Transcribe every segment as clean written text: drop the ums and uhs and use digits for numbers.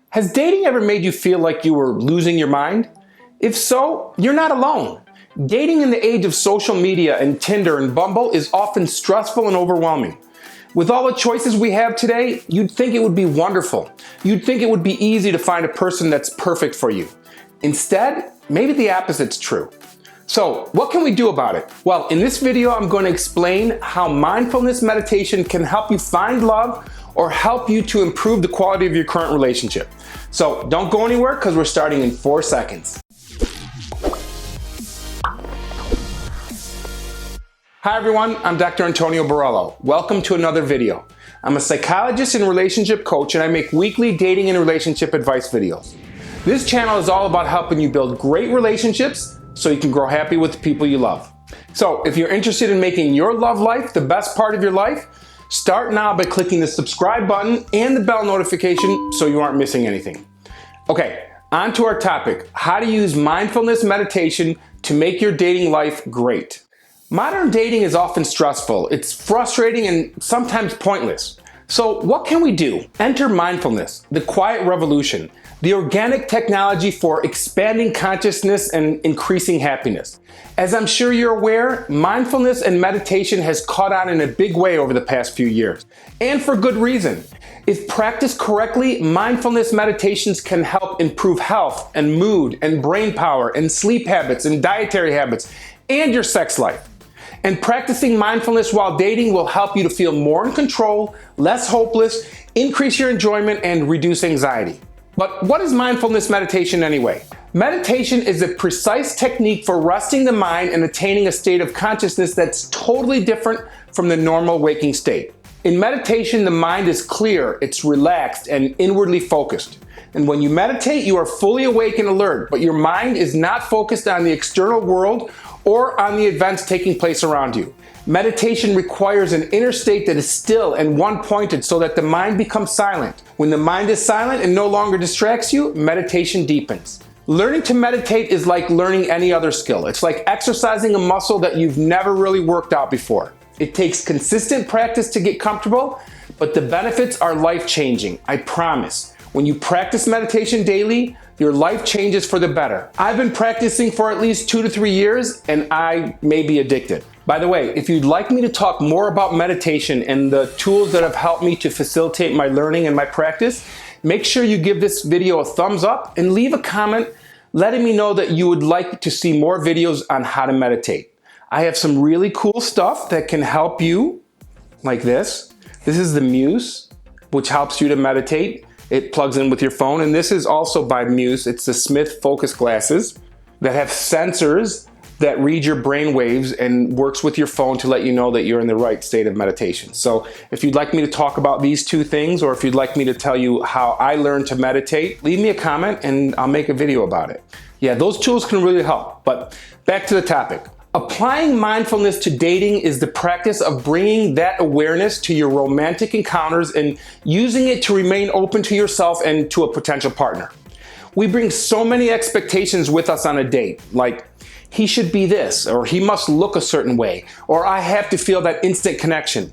Has dating ever made you feel like you were losing your mind? If so, you're not alone. Dating in the age of social media and Tinder and Bumble is often stressful and overwhelming. With all the choices we have today, you'd think it would be wonderful. You'd think it would be easy to find a person that's perfect for you. Instead, maybe the opposite's true. So, what can we do about it? Well, in this video, I'm going to explain how mindfulness meditation can help you find love or help you to improve the quality of your current relationship. So, don't go anywhere because we're starting in 4 seconds. Hi everyone, I'm Dr. Antonio Borrello. Welcome to another video. I'm a psychologist and relationship coach, and I make weekly dating and relationship advice videos. This channel is all about helping you build great relationships so you can grow happy with the people you love. So if you're interested in making your love life the best part of your life, start now by clicking the subscribe button and the bell notification so you aren't missing anything. Okay, on to our topic, how to use mindfulness meditation to make your dating life great. Modern dating is often stressful, it's frustrating and sometimes pointless. So what can we do? Enter mindfulness, the quiet revolution, the organic technology for expanding consciousness and increasing happiness. As I'm sure you're aware, mindfulness and meditation has caught on in a big way over the past few years, and for good reason. If practiced correctly, mindfulness meditations can help improve health and mood and brain power and sleep habits and dietary habits and your sex life. And practicing mindfulness while dating will help you to feel more in control, less hopeless, increase your enjoyment, and reduce anxiety. But what is mindfulness meditation anyway? Meditation is a precise technique for resting the mind and attaining a state of consciousness that's totally different from the normal waking state. In meditation, the mind is clear, it's relaxed, and inwardly focused. And when you meditate, you are fully awake and alert, but your mind is not focused on the external world or on the events taking place around you. Meditation requires an inner state that is still and one-pointed so that the mind becomes silent. When the mind is silent and no longer distracts you, meditation deepens. Learning to meditate is like learning any other skill. It's like exercising a muscle that you've never really worked out before. It takes consistent practice to get comfortable, but the benefits are life-changing, I promise. When you practice meditation daily, your life changes for the better. I've been practicing for at least 2 to 3 years, and I may be addicted. By the way, if you'd like me to talk more about meditation and the tools that have helped me to facilitate my learning and my practice, make sure you give this video a thumbs up and leave a comment letting me know that you would like to see more videos on how to meditate. I have some really cool stuff that can help you, like this. This is the Muse, which helps you to meditate. It plugs in with your phone, and this is also by Muse. It's the Smith focus glasses that have sensors that read your brain waves and works with your phone to let you know that you're in the right state of meditation. So if you'd like me to talk about these 2 things, or if you'd like me to tell you how I learned to meditate, leave me a comment and I'll make a video about it. Yeah, those tools can really help. But back to the topic. Applying mindfulness to dating is the practice of bringing that awareness to your romantic encounters and using it to remain open to yourself and to a potential partner. We bring so many expectations with us on a date, like he should be this, or he must look a certain way, or I have to feel that instant connection.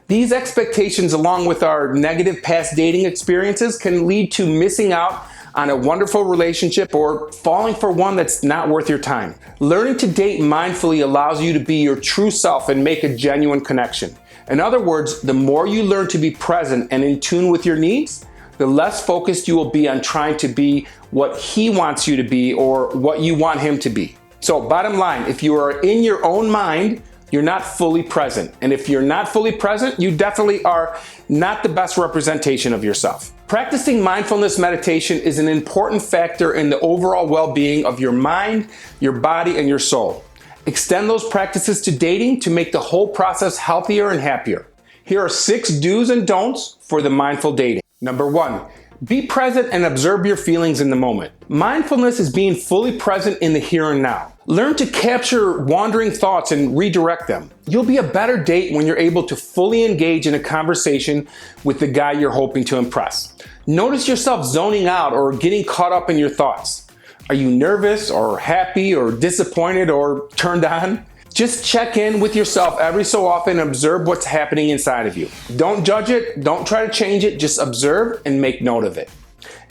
These expectations, along with our negative past dating experiences, can lead to missing out on a wonderful relationship or falling for one that's not worth your time. Learning to date mindfully allows you to be your true self and make a genuine connection. In other words, the more you learn to be present and in tune with your needs, the less focused you will be on trying to be what he wants you to be or what you want him to be. So bottom line, if you are in your own mind, you're not fully present. And if you're not fully present, you definitely are not the best representation of yourself. Practicing mindfulness meditation is an important factor in the overall well-being of your mind, your body, and your soul. Extend those practices to dating to make the whole process healthier and happier. Here are 6 do's and don'ts for the mindful dating. Number 1, be present and observe your feelings in the moment. Mindfulness is being fully present in the here and now. Learn to capture wandering thoughts and redirect them. You'll be a better date when you're able to fully engage in a conversation with the guy you're hoping to impress. Notice yourself zoning out or getting caught up in your thoughts. Are you nervous or happy or disappointed or turned on? Just check in with yourself every so often and observe what's happening inside of you. Don't judge it, don't try to change it, just observe and make note of it.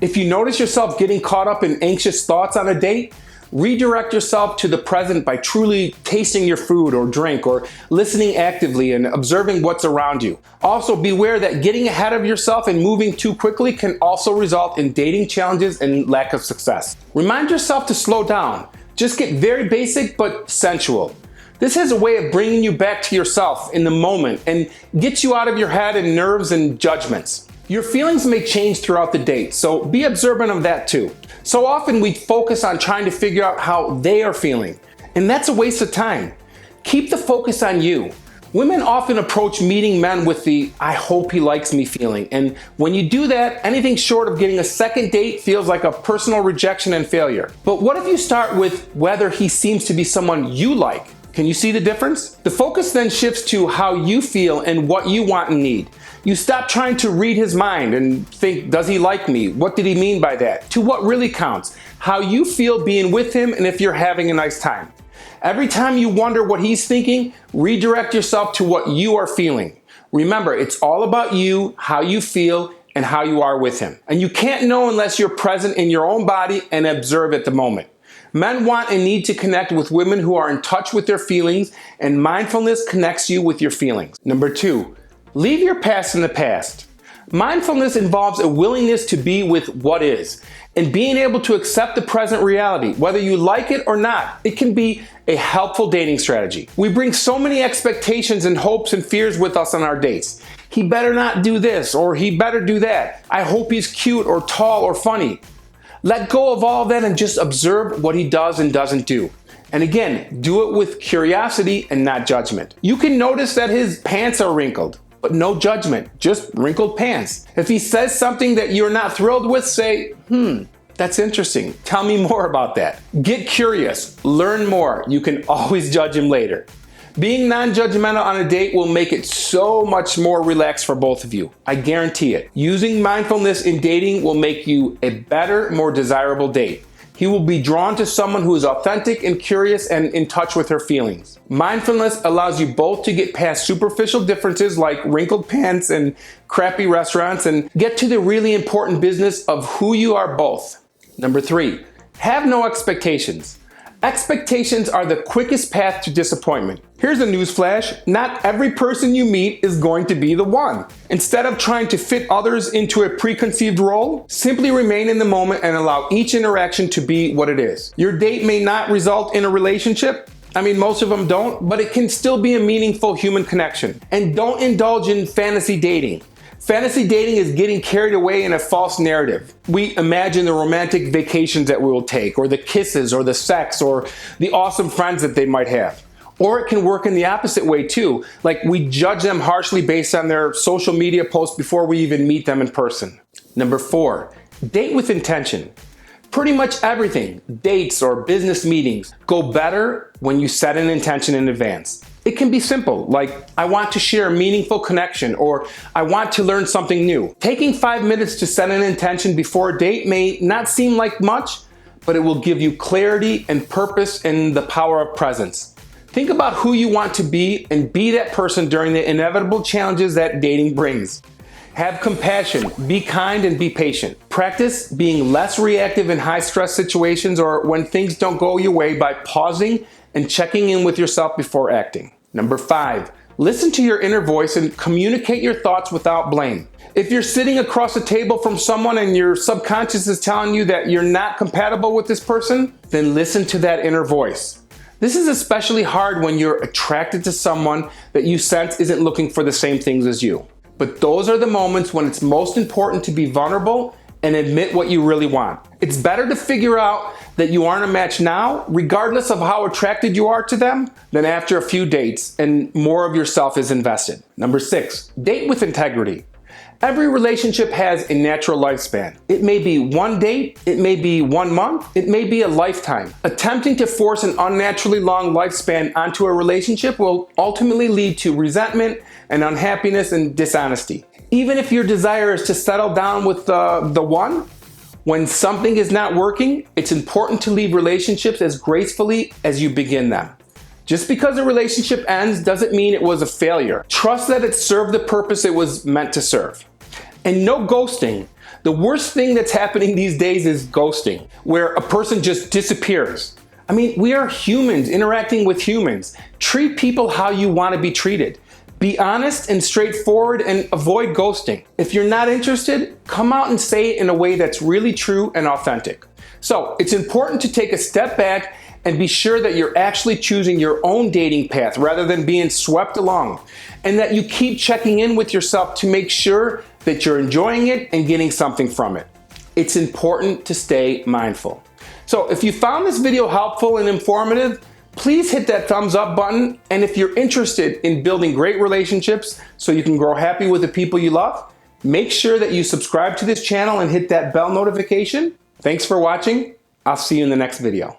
If you notice yourself getting caught up in anxious thoughts on a date, redirect yourself to the present by truly tasting your food or drink or listening actively and observing what's around you. Also, beware that getting ahead of yourself and moving too quickly can also result in dating challenges and lack of success. Remind yourself to slow down. Just get very basic but sensual. This has a way of bringing you back to yourself in the moment and gets you out of your head and nerves and judgments. Your feelings may change throughout the date, so be observant of that too. So often we focus on trying to figure out how they are feeling, and that's a waste of time. Keep the focus on you. Women often approach meeting men with the "I hope he likes me" feeling, and when you do that, anything short of getting a second date feels like a personal rejection and failure. But what if you start with whether he seems to be someone you like? Can you see the difference? The focus then shifts to how you feel and what you want and need. You stop trying to read his mind and think, does he like me? What did he mean by that? To what really counts, how you feel being with him and if you're having a nice time. Every time you wonder what he's thinking, redirect yourself to what you are feeling. Remember, it's all about you, how you feel, and how you are with him. And you can't know unless you're present in your own body and observe at the moment. Men want and need to connect with women who are in touch with their feelings, and mindfulness connects you with your feelings. Number 2, leave your past in the past. Mindfulness involves a willingness to be with what is and being able to accept the present reality, whether you like it or not. It can be a helpful dating strategy. We bring so many expectations and hopes and fears with us on our dates. He better not do this, or he better do that. I hope he's cute or tall or funny. Let go of all that and just observe what he does and doesn't do. And again, do it with curiosity and not judgment. You can notice that his pants are wrinkled, but no judgment, just wrinkled pants. If he says something that you're not thrilled with, say, that's interesting. Tell me more about that. Get curious, learn more. You can always judge him later. Being non-judgmental on a date will make it so much more relaxed for both of you. I guarantee it. Using mindfulness in dating will make you a better, more desirable date. He will be drawn to someone who is authentic and curious and in touch with her feelings. Mindfulness allows you both to get past superficial differences like wrinkled pants and crappy restaurants and get to the really important business of who you are both. Number 3, have no expectations. Expectations are the quickest path to disappointment. Here's a newsflash: not every person you meet is going to be the one. Instead of trying to fit others into a preconceived role, simply remain in the moment and allow each interaction to be what it is. Your date may not result in a relationship. Most of them don't, but it can still be a meaningful human connection. And don't indulge in fantasy dating. Fantasy dating is getting carried away in a false narrative. We imagine the romantic vacations that we will take, or the kisses, or the sex, or the awesome friends that they might have. Or it can work in the opposite way too, like we judge them harshly based on their social media posts before we even meet them in person. Number 4, date with intention. Pretty much everything, dates or business meetings, go better when you set an intention in advance. It can be simple, like I want to share a meaningful connection, or I want to learn something new. Taking 5 minutes to set an intention before a date may not seem like much, but it will give you clarity and purpose and the power of presence. Think about who you want to be and be that person during the inevitable challenges that dating brings. Have compassion, be kind, and be patient. Practice being less reactive in high-stress situations or when things don't go your way by pausing and checking in with yourself before acting. Number 5, listen to your inner voice and communicate your thoughts without blame. If you're sitting across a table from someone and your subconscious is telling you that you're not compatible with this person, then listen to that inner voice. This is especially hard when you're attracted to someone that you sense isn't looking for the same things as you. But those are the moments when it's most important to be vulnerable and admit what you really want. It's better to figure out that you aren't a match now, regardless of how attracted you are to them, than after a few dates and more of yourself is invested. Number 6, date with integrity. Every relationship has a natural lifespan. It may be one date, it may be 1 month, it may be a lifetime. Attempting to force an unnaturally long lifespan onto a relationship will ultimately lead to resentment and unhappiness and dishonesty. Even if your desire is to settle down with the one, when something is not working, it's important to leave relationships as gracefully as you begin them. Just because a relationship ends doesn't mean it was a failure. Trust that it served the purpose it was meant to serve. And no ghosting. The worst thing that's happening these days is ghosting, where a person just disappears. I mean, we are humans interacting with humans. Treat people how you want to be treated. Be honest and straightforward and avoid ghosting. If you're not interested, come out and say it in a way that's really true and authentic. So it's important to take a step back and be sure that you're actually choosing your own dating path rather than being swept along, and that you keep checking in with yourself to make sure that you're enjoying it and getting something from it. It's important to stay mindful. So if you found this video helpful and informative, please hit that thumbs up button. And if you're interested in building great relationships so you can grow happy with the people you love, make sure that you subscribe to this channel and hit that bell notification. Thanks for watching. I'll see you in the next video.